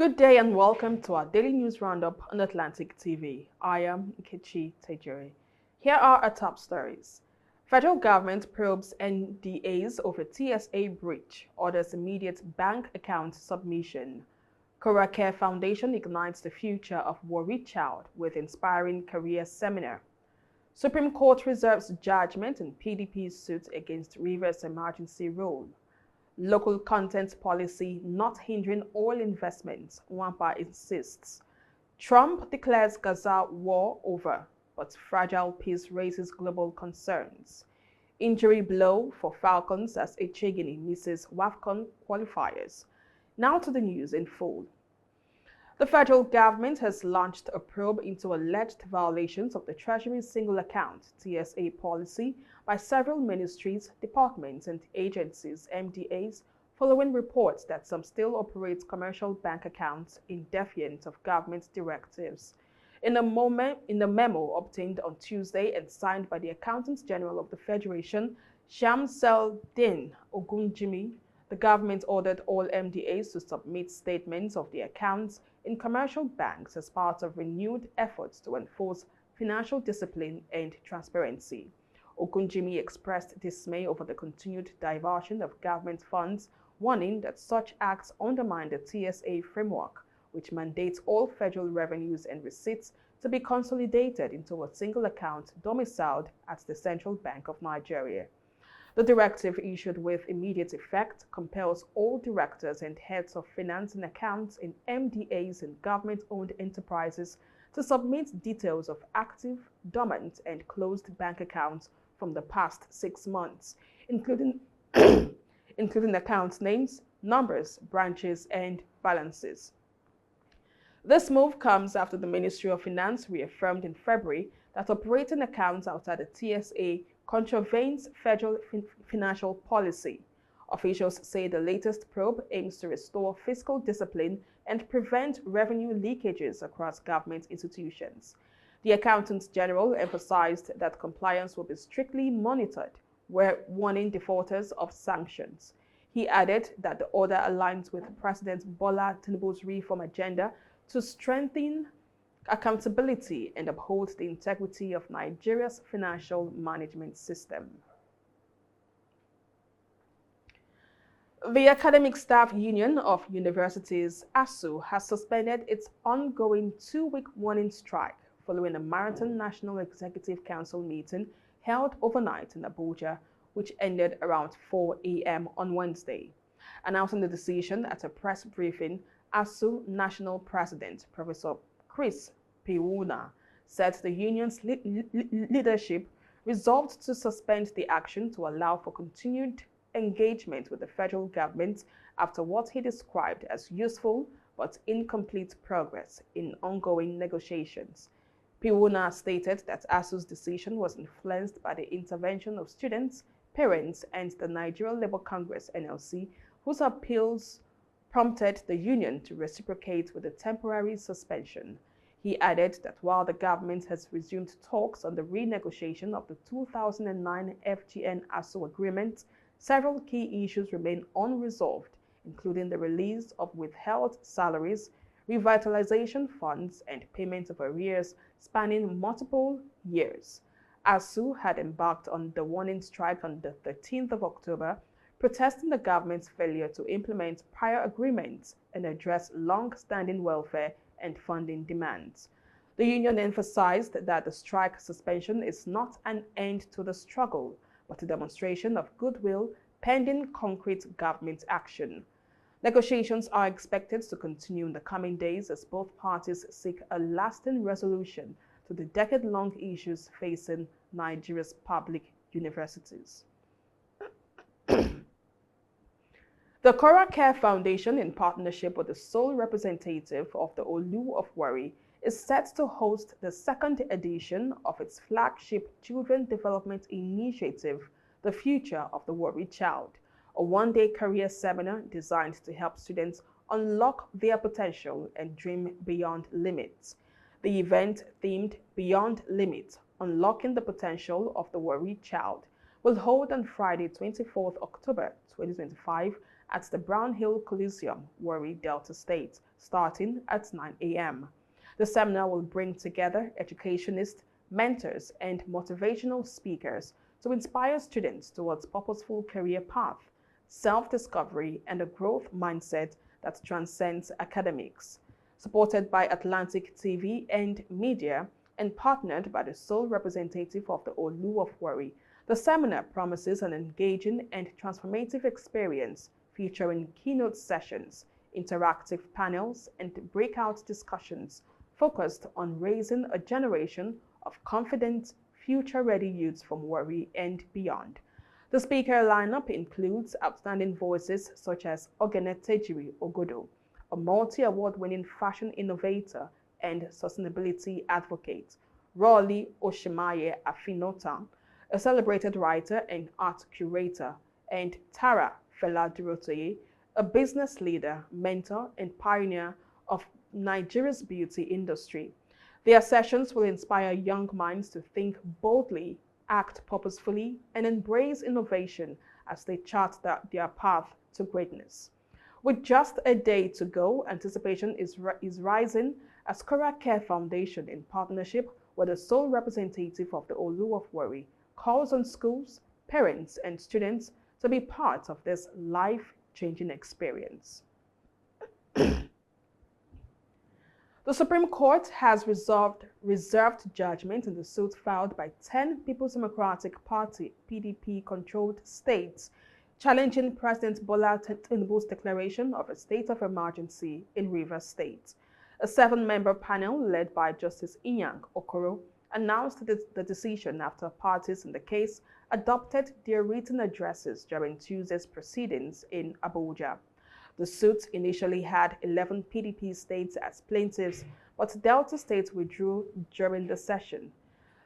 Good day and welcome to our daily news roundup on Atlantic TV. I am Nkechi Tejere. Here are our top stories. Federal government probes NDAs over TSA breach, orders immediate bank account submission. Cora Care Foundation ignites the future of Warri Child with inspiring career seminar. Supreme Court reserves judgment in PDP's suit against Rivers emergency rule. Local content policy not hindering oil investments, Wampa insists. Trump declares Gaza war over, but fragile peace raises global concerns. Injury blow for Falcons as Echegini misses WAFCON qualifiers. Now to the news in full. The federal government has launched a probe into alleged violations of the Treasury's single account (TSA) policy by several ministries, departments, and agencies (MDAs) following reports that some still operate commercial bank accounts in defiance of government directives. In a memo obtained on Tuesday and signed by the Accountant General of the Federation, Shamseldin Ogunjimi, the government ordered all MDAs to submit statements of the accounts in commercial banks as part of renewed efforts to enforce financial discipline and transparency. Ogunjimi expressed dismay over the continued diversion of government funds, warning that such acts undermine the TSA framework, which mandates all federal revenues and receipts to be consolidated into a single account domiciled at the Central Bank of Nigeria. The directive, issued with immediate effect, compels all directors and heads of financing accounts in MDAs and government-owned enterprises to submit details of active, dormant, and closed bank accounts from the past 6 months, including, including account names, numbers, branches, and balances. This move comes after the Ministry of Finance reaffirmed in February that operating accounts outside the TSA contravenes federal financial policy. Officials say the latest probe aims to restore fiscal discipline and prevent revenue leakages across government institutions. The Accountant General emphasized that compliance will be strictly monitored, warning defaulters of sanctions. He added that the order aligns with President Bola Tinubu's reform agenda to strengthen accountability and uphold the integrity of Nigeria's financial management system. The Academic Staff Union of Universities, ASU, has suspended its ongoing 2-week warning strike following a marathon National Executive Council meeting held overnight in Abuja, which ended around 4 a.m. on Wednesday. Announcing the decision at a press briefing, ASU National President, Professor Chris Piwuna, said the union's leadership resolved to suspend the action to allow for continued engagement with the federal government after what he described as useful but incomplete progress in ongoing negotiations. Piwuna stated that ASU's decision was influenced by the intervention of students, parents, and the Nigeria Labour Congress (NLC), whose appeals prompted the union to reciprocate with the temporary suspension. He added that while the government has resumed talks on the renegotiation of the 2009 FGN-ASU agreement, several key issues remain unresolved, including the release of withheld salaries, revitalization funds, and payment of arrears spanning multiple years. ASU had embarked on the warning strike on the 13th of October, protesting the government's failure to implement prior agreements and address long-standing welfare and funding demands. The union emphasized that the strike suspension is not an end to the struggle, but a demonstration of goodwill pending concrete government action. Negotiations are expected to continue in the coming days as both parties seek a lasting resolution to the decade-long issues facing Nigeria's public universities. The Cora Care Foundation, in partnership with the sole representative of the Olu of Warri, is set to host the second edition of its flagship children development initiative, The Future of the Warri Child, a one-day career seminar designed to help students unlock their potential and dream beyond limits. The event, themed Beyond Limits, Unlocking the Potential of the Warri Child, will hold on Friday, 24th October 2025 at the Brown Hill Coliseum, Warri, Delta State, starting at 9 a.m. The seminar will bring together educationists, mentors, and motivational speakers to inspire students towards purposeful career path, self-discovery, and a growth mindset that transcends academics. Supported by Atlantic TV and media and partnered by the sole representative of the Olu of Warri, the seminar promises an engaging and transformative experience featuring keynote sessions, interactive panels, and breakout discussions focused on raising a generation of confident, future-ready youths from Warri and beyond. The speaker lineup includes outstanding voices such as Ogene Tejiri Ogodo, a multi-award-winning fashion innovator and sustainability advocate, Raleigh Oshimaye Afinota, a celebrated writer and art curator, and Tara Fela-Durotoye, a business leader, mentor, and pioneer of Nigeria's beauty industry. Their sessions will inspire young minds to think boldly, act purposefully, and embrace innovation as they chart their path to greatness. With just a day to go, anticipation is rising as Kora Care Foundation, in partnership with the sole representative of the Olu of Warri, calls on schools, parents, and students to be part of this life-changing experience. The Supreme Court has reserved judgment in the suit filed by 10 People's Democratic Party (PDP)-controlled states challenging President Bola Tinubu's declaration of a state of emergency in Rivers State. A 7-member panel led by Justice Inyang Okoro announced the decision after parties in the case adopted their written addresses during Tuesday's proceedings in Abuja. The suit initially had 11 PDP states as plaintiffs, but Delta State withdrew during the session.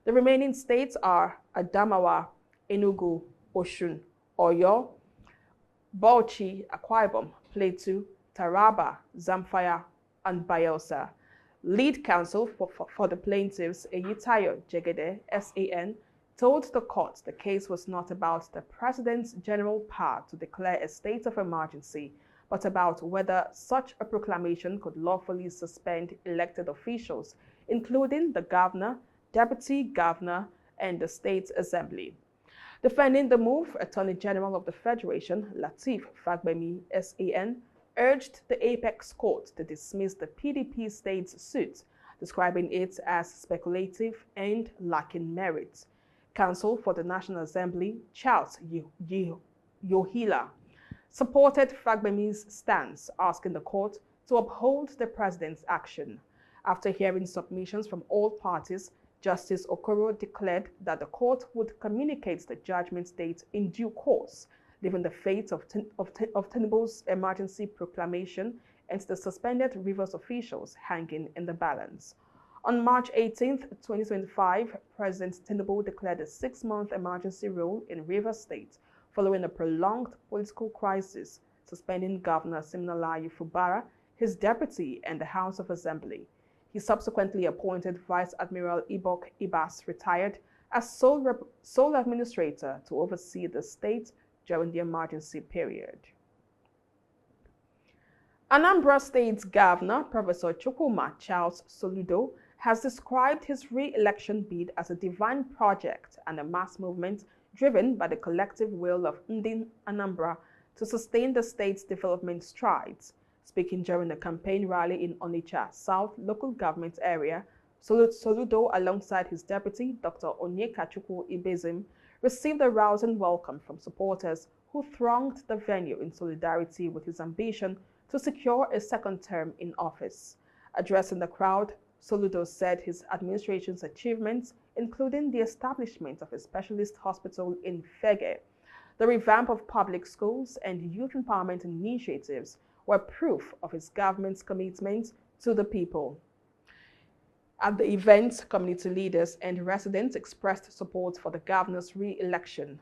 The remaining states are Adamawa, Enugu, Osun, Oyo, Bauchi, Akwa Ibom, Plateau, Taraba, Zamfara, and Bayelsa. Lead counsel for the plaintiffs, Eyitayo Jegede, SAN, told the court the case was not about the president's general power to declare a state of emergency, but about whether such a proclamation could lawfully suspend elected officials, including the governor, deputy governor, and the state assembly. Defending the move, Attorney General of the Federation, Lateef Fagbemi, SAN, urged the Apex Court to dismiss the PDP state's suit, describing it as speculative and lacking merit. Counsel for the National Assembly, Charles Yohila, supported Fagbemi's stance, asking the court to uphold the president's action. After hearing submissions from all parties, Justice Okoro declared that the court would communicate the judgment date in due course, leaving the fate of Tinubu's emergency proclamation and the suspended Rivers officials hanging in the balance. On March 18, 2025, President Tinubu declared a 6-month emergency rule in Rivers State following a prolonged political crisis, suspending Governor Siminalayi Fubara, his deputy, and the House of Assembly. He subsequently appointed Vice Admiral Ibok Ibas, retired, as sole administrator to oversee the state during the emergency period. Anambra State's Governor, Professor Chukwuma Charles Soludo, has described his re-election bid as a divine project and a mass movement driven by the collective will of Ndi Anambra to sustain the state's development strides. Speaking during a campaign rally in Onitsha South local government area, Soludo, alongside his deputy, Dr. Onyekachukwu Ibezim, received a rousing welcome from supporters who thronged the venue in solidarity with his ambition to secure a second term in office. Addressing the crowd, Soludo said his administration's achievements, including the establishment of a specialist hospital in Fege, the revamp of public schools, and youth empowerment initiatives, were proof of his government's commitment to the people. At the event, community leaders and residents expressed support for the governor's re-election.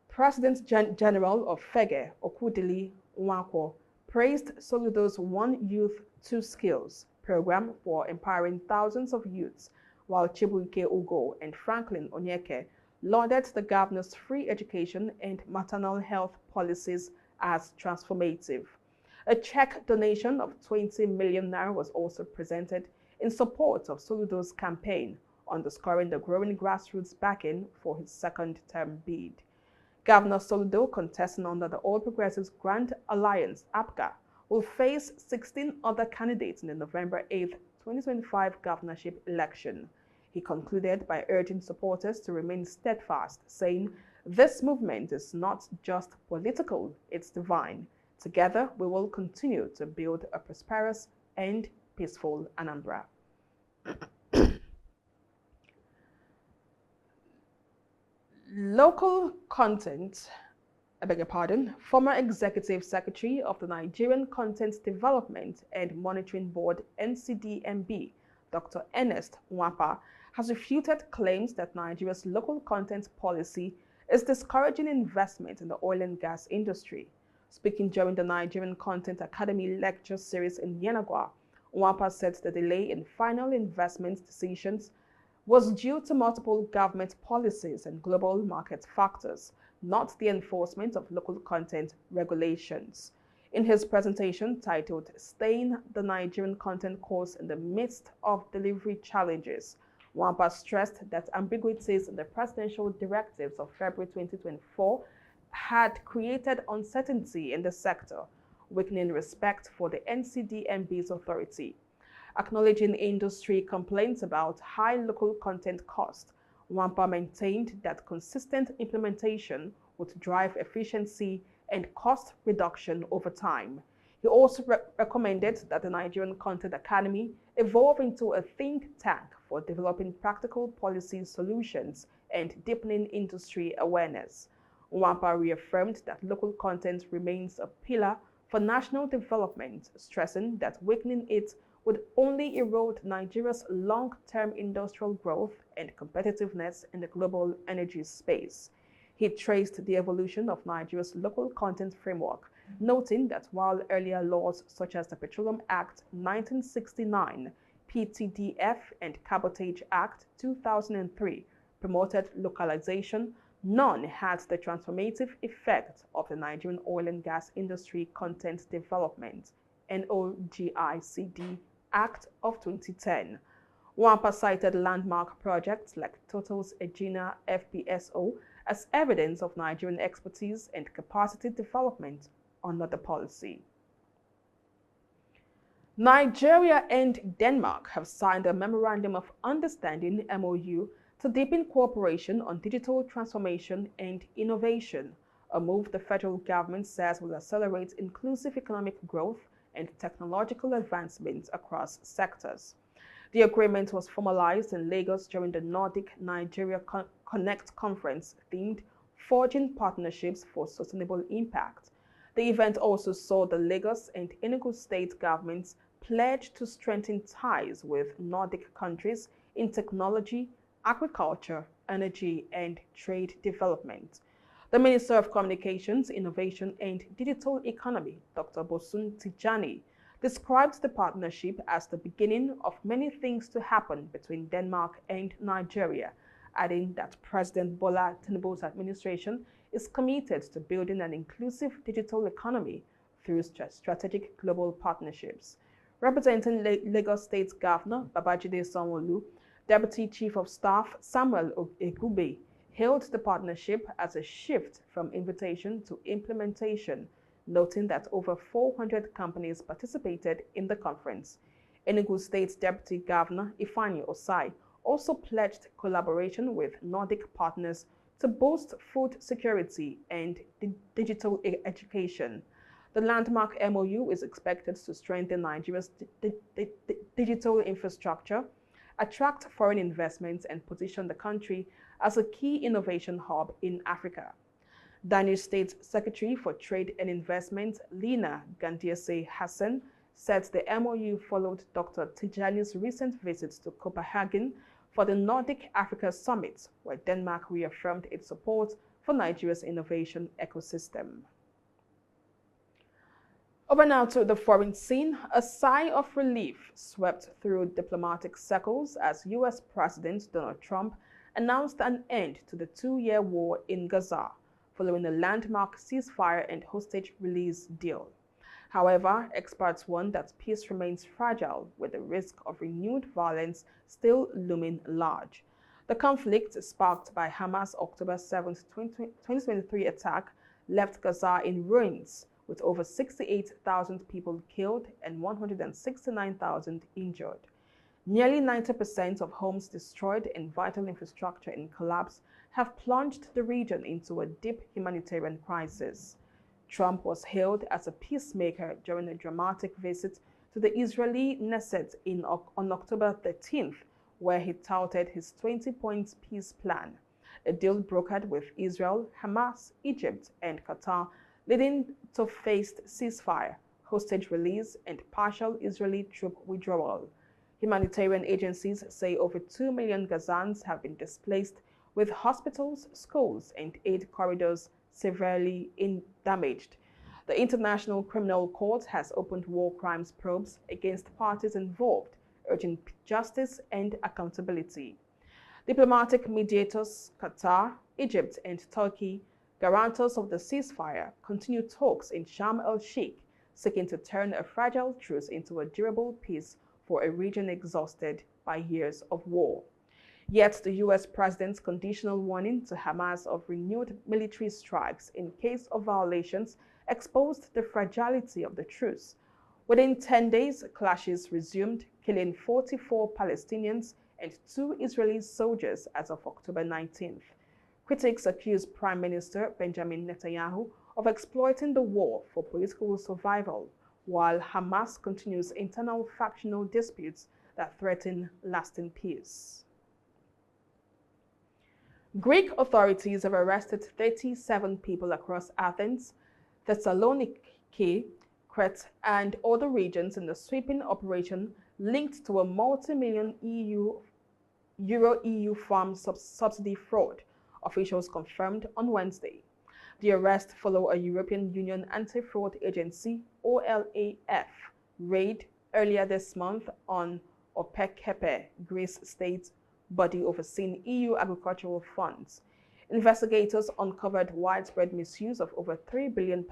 President General of Fege, Okudili Nwakwo, praised Soludo's One Youth, Two Skills program for empowering thousands of youths, while Chibuike Ugo and Franklin Onyeke lauded the governor's free education and maternal health policies as transformative. A check donation of 20 million naira was also presented in support of Soludo's campaign, underscoring the growing grassroots backing for his second-term bid. Governor Soludo, contesting under the All Progressives Grand Alliance (APGA), will face 16 other candidates in the November 8, 2025 governorship election. He concluded by urging supporters to remain steadfast, saying, "This movement is not just political, it's divine. Together, we will continue to build a prosperous and peaceful Anambra." Local content, former Executive Secretary of the Nigerian Content Development and Monitoring Board (NCDMB), Dr. Ernest Nwapa, has refuted claims that Nigeria's local content policy is discouraging investment in the oil and gas industry. Speaking during the Nigerian Content Academy lecture series in Yenagoa, Nwapa said the delay in final investment decisions was due to multiple government policies and global market factors, not the enforcement of local content regulations. In his presentation titled "Staying the Nigerian Content Course in the Midst of Delivery Challenges," Nwapa stressed that ambiguities in the presidential directives of February 2024 had created uncertainty in the sector, weakening respect for the NCDMB's authority. Acknowledging industry complaints about high local content costs, Nwapa maintained that consistent implementation would drive efficiency and cost reduction over time. He also recommended that the Nigerian Content Academy evolve into a think tank for developing practical policy solutions and deepening industry awareness. Nwapa reaffirmed that local content remains a pillar for national development, stressing that weakening it would only erode Nigeria's long-term industrial growth and competitiveness in the global energy space. He traced the evolution of Nigeria's local content framework, noting that while earlier laws such as the Petroleum Act 1969, PTDF, and Cabotage Act 2003 promoted localization, none had the transformative effect of the Nigerian Oil and Gas Industry Content Development (NOGICD) Act of 2010. Nwapa cited landmark projects like Total's Egina FPSO as evidence of Nigerian expertise and capacity development under the policy. Nigeria and Denmark have signed a Memorandum of Understanding (MOU) to deepen cooperation on digital transformation and innovation, a move the federal government says will accelerate inclusive economic growth and technological advancements across sectors. The agreement was formalized in Lagos during the Nordic Nigeria Connect conference themed "Forging Partnerships for Sustainable Impact." The event also saw the Lagos and Enugu state governments pledge to strengthen ties with Nordic countries in technology, agriculture, energy, and trade development. The Minister of Communications, Innovation and Digital Economy, Dr. Bosun Tijani, described the partnership as the beginning of many things to happen between Denmark and Nigeria, adding that President Bola Tinubu's administration is committed to building an inclusive digital economy through strategic global partnerships. Representing Lagos State Governor Babajide Sanwo-Olu, Deputy Chief of Staff Samuel Egube hailed the partnership as a shift from invitation to implementation, noting that over 400 companies participated in the conference. Enugu State Deputy Governor Ifeanyi Osai also pledged collaboration with Nordic partners to boost food security and digital education. The landmark MOU is expected to strengthen Nigeria's digital infrastructure, attract foreign investments, and position the country as a key innovation hub in Africa. Danish State Secretary for Trade and Investment, Lina Gandiese Hassan, said the MOU followed Dr. Tijani's recent visit to Copenhagen for the Nordic Africa Summit, where Denmark reaffirmed its support for Nigeria's innovation ecosystem. Over now to the foreign scene, a sigh of relief swept through diplomatic circles as U.S. President Donald Trump announced an end to the two-year war in Gaza, following a landmark ceasefire and hostage release deal. However, experts warn that peace remains fragile, with the risk of renewed violence still looming large. The conflict, sparked by Hamas' October 7, 2023 attack, left Gaza in ruins, with over 68,000 people killed and 169,000 injured. Nearly 90% of homes destroyed and vital infrastructure in collapse have plunged the region into a deep humanitarian crisis. Trump was hailed as a peacemaker during a dramatic visit to the Israeli Knesset on October 13th, where he touted his 20-point peace plan, a deal brokered with Israel, Hamas, Egypt, and Qatar, leading to phased ceasefire, hostage release, and partial Israeli troop withdrawal. Humanitarian agencies say over 2 million Gazans have been displaced, with hospitals, schools, and aid corridors severely damaged. The International Criminal Court has opened war crimes probes against parties involved, urging justice and accountability. Diplomatic mediators, Qatar, Egypt, and Turkey, guarantors of the ceasefire, continue talks in Sharm el-Sheikh, seeking to turn a fragile truce into a durable peace for a region exhausted by years of war. Yet the U.S. president's conditional warning to Hamas of renewed military strikes in case of violations exposed the fragility of the truce. Within 10 days, clashes resumed, killing 44 Palestinians and 2 Israeli soldiers as of October 19th. Critics accuse Prime Minister Benjamin Netanyahu of exploiting the war for political survival, while Hamas continues internal factional disputes that threaten lasting peace. Greek authorities have arrested 37 people across Athens, Thessaloniki, Crete, and other regions in the sweeping operation linked to a multi-million EU farm subsidy fraud, officials confirmed on Wednesday. The arrests follow a European Union anti-fraud agency, OLAF, raid earlier this month on OPECHEPE, Greece state body overseeing EU agricultural funds. Investigators uncovered widespread misuse of over £3 billion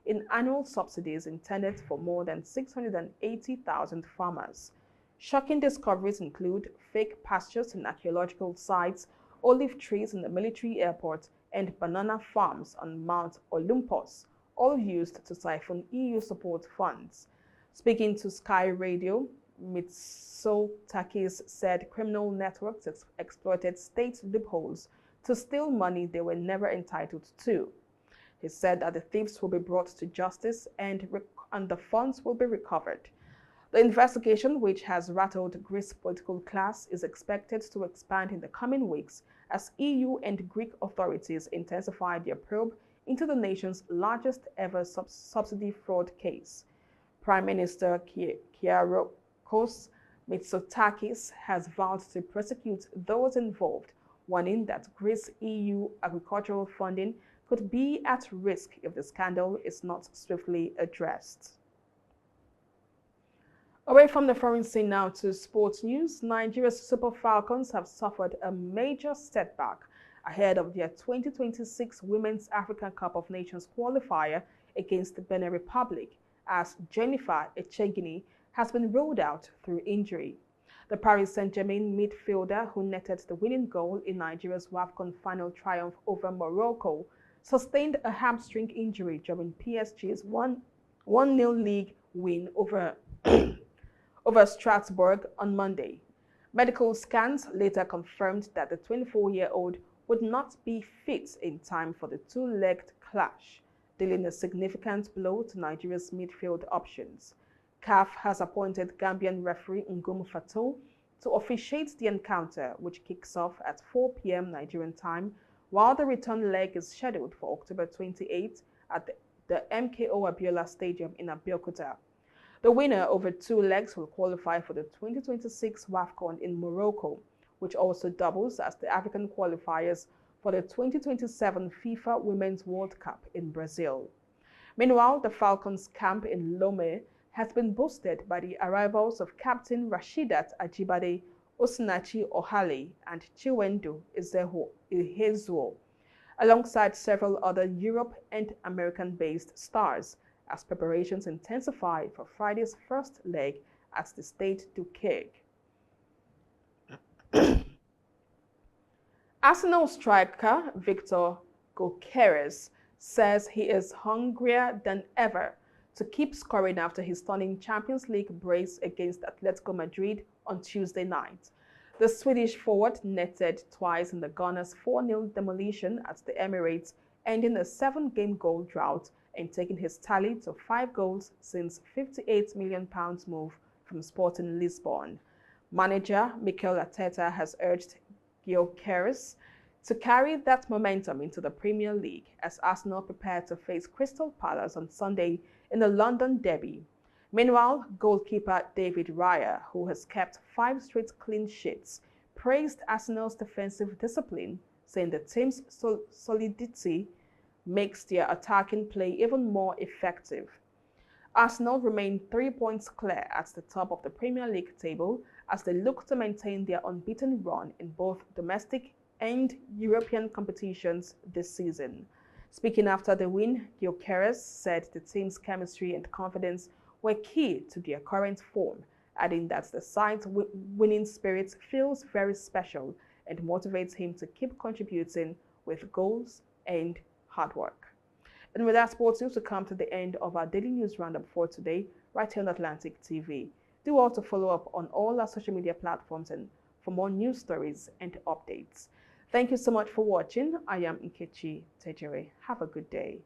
in annual subsidies intended for more than 680,000 farmers. Shocking discoveries include fake pastures in archaeological sites, olive trees in the military airport, and banana farms on Mount Olympus, all used to siphon EU support funds. Speaking to Sky Radio, Mitsotakis said criminal networks exploited state loopholes to steal money they were never entitled to. He said that the thieves will be brought to justice and the funds will be recovered. The investigation, which has rattled Greece's political class, is expected to expand in the coming weeks as EU and Greek authorities intensify their probe into the nation's largest ever subsidy fraud case. Prime Minister Kyriakos Mitsotakis has vowed to prosecute those involved, warning that Greece's EU agricultural funding could be at risk if the scandal is not swiftly addressed. Away from the foreign scene now to sports news, Nigeria's Super Falcons have suffered a major setback ahead of their 2026 Women's African Cup of Nations qualifier against the Benin Republic, as Jennifer Echegini has been ruled out through injury. The Paris Saint-Germain midfielder, who netted the winning goal in Nigeria's WAFCON final triumph over Morocco, sustained a hamstring injury during PSG's 1-0 league win over Strasbourg on Monday. Medical scans later confirmed that the 24-year-old would not be fit in time for the two-legged clash, dealing a significant blow to Nigeria's midfield options. CAF has appointed Gambian referee Ngum Fatou to officiate the encounter, which kicks off at 4 p.m. Nigerian time, while the return leg is scheduled for October 28 at the MKO Abiola Stadium in Abeokuta. The winner over 2 legs will qualify for the 2026 WAFCON in Morocco, which also doubles as the African qualifiers for the 2027 FIFA Women's World Cup in Brazil. Meanwhile, the Falcons' camp in Lomé has been boosted by the arrivals of Captain Rashidat Ajibade, Osinachi Ohale, and Chiwendu Ihezuo. alongside several other Europe and American-based stars, as preparations intensify for Friday's first leg at the Stade du Quai. Arsenal striker Victor Gyökeres says he is hungrier than ever to keep scoring after his stunning Champions League brace against Atletico Madrid on Tuesday night. The Swedish forward netted twice in the Gunners' 4-0 demolition at the Emirates, ending a 7-game goal drought and taking his tally to 5 goals since £58 million move from Sporting Lisbon. Manager Mikel Arteta has urged Gyökeres to carry that momentum into the Premier League as Arsenal prepare to face Crystal Palace on Sunday in the London derby. Meanwhile, goalkeeper David Raya, who has kept 5 straight clean sheets, praised Arsenal's defensive discipline, saying the team's solidity makes their attacking play even more effective. Arsenal remain 3 points clear at the top of the Premier League table as they look to maintain their unbeaten run in both domestic and European competitions this season. Speaking after the win, Gyökeres said the team's chemistry and confidence were key to their current form, adding that the side's winning spirit feels very special and motivates him to keep contributing with goals and hard work. And with that, sports news, we come to the end of our daily news roundup for today, right here on Atlantic TV. Do also follow up on all our social media platforms and for more news stories and updates. Thank you so much for watching. I am Nkechi Tejere. Have a good day.